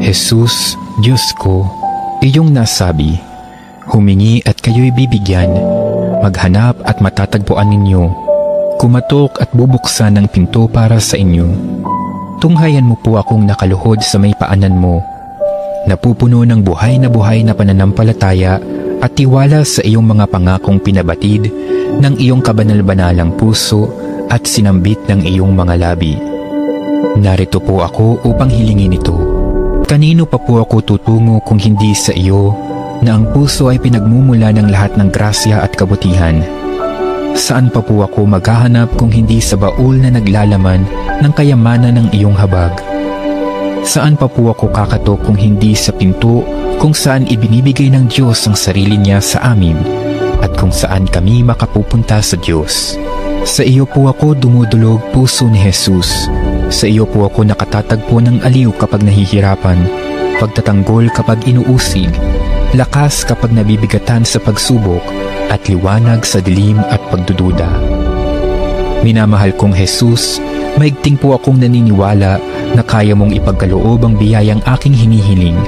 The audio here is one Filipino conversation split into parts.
Jesus, Diyos ko, iyong nasabi, humingi at kayo'y bibigyan, maghanap at matatagpuan ninyo, kumatok at bubuksan ng pinto para sa inyo. Tunghayan mo po akong nakaluhod sa may paanan mo, napupuno ng buhay na pananampalataya at tiwala sa iyong mga pangakong pinabatid ng iyong kabanal-banalang puso at sinambit ng iyong mga labi. Narito po ako upang hilingin ito. Kanino pa po ako tutungo kung hindi sa iyo, na ang puso ay pinagmumula ng lahat ng grasya at kabutihan? Saan pa po ako maghahanap kung hindi sa baul na naglalaman ng kayamanan ng iyong habag? Saan pa po ako kakatok kung hindi sa pinto kung saan ibinibigay ng Diyos ang sarili niya sa amin at kung saan kami makapupunta sa Diyos? Sa iyo po ako dumudulog, puso ni Jesus. Sa iyo po ako nakatatagpo ng aliw kapag nahihirapan, pagtatanggol kapag inuusig, lakas kapag nabibigatan sa pagsubok, at liwanag sa dilim at pagdududa. Minamahal kong Jesus, maigting po akong naniniwala na kaya mong ipagkaloob ang biyayang aking hinihiling.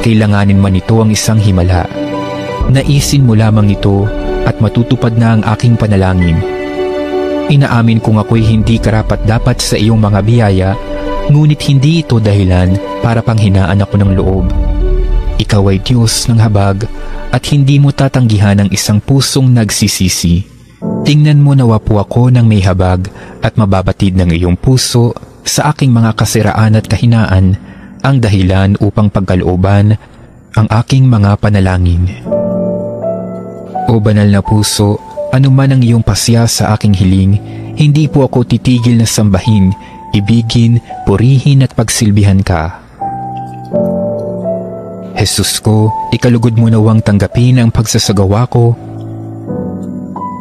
Kailanganin man ito ang isang himala. Naisin mo lamang ito at matutupad na ang aking panalangin. Inaamin kong ako'y hindi karapat-dapat sa iyong mga biyaya, ngunit hindi ito dahilan para panghinaan ako ng loob. Ikaw ay Diyos ng habag at hindi mo tatanggihan ang isang pusong nagsisisi. Tingnan mo nawa po ako ng may habag at mababatid ng iyong puso sa aking mga kasiraan at kahinaan ang dahilan upang pagkalooban ang aking mga panalangin. O banal na puso, anuman ang iyong pasya sa aking hiling, hindi po ako titigil na sambahin, ibigin, purihin at pagsilbihan ka. Jesus ko, ikalugod mo nawang tanggapin ang pagsasagawa ko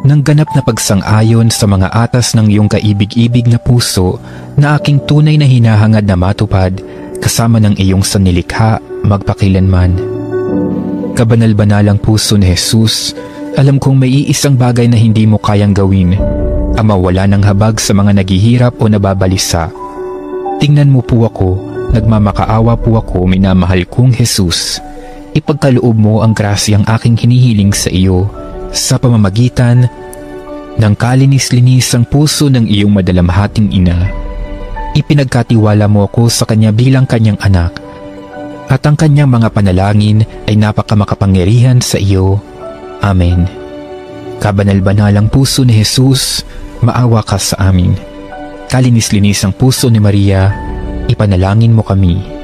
ng ganap na pagsang-ayon sa mga atas ng iyong kaibig-ibig na puso na aking tunay na hinahangad na matupad kasama ng iyong sanilikha magpakilanman. Kabanal-banalang puso ni Jesus, alam kong may iisang bagay na hindi mo kayang gawin, ang mawala ng habag sa mga naghihirap o nababalisa. Tingnan mo po ako, nagmamakaawa po ako, minamahal kong Jesus. Ipagkaloob mo ang grasyang aking hinihiling sa iyo sa pamamagitan ng kalinis-linisang puso ng iyong madalamhating ina. Ipinagkatiwala mo ako sa kanya bilang kanyang anak, at ang kanyang mga panalangin ay napakamakapangyarihan sa iyo. Amen. Kabanal-banalang puso ni Jesus, maawa ka sa amin. Kalinis-linis ang puso ni Maria, ipanalangin mo kami.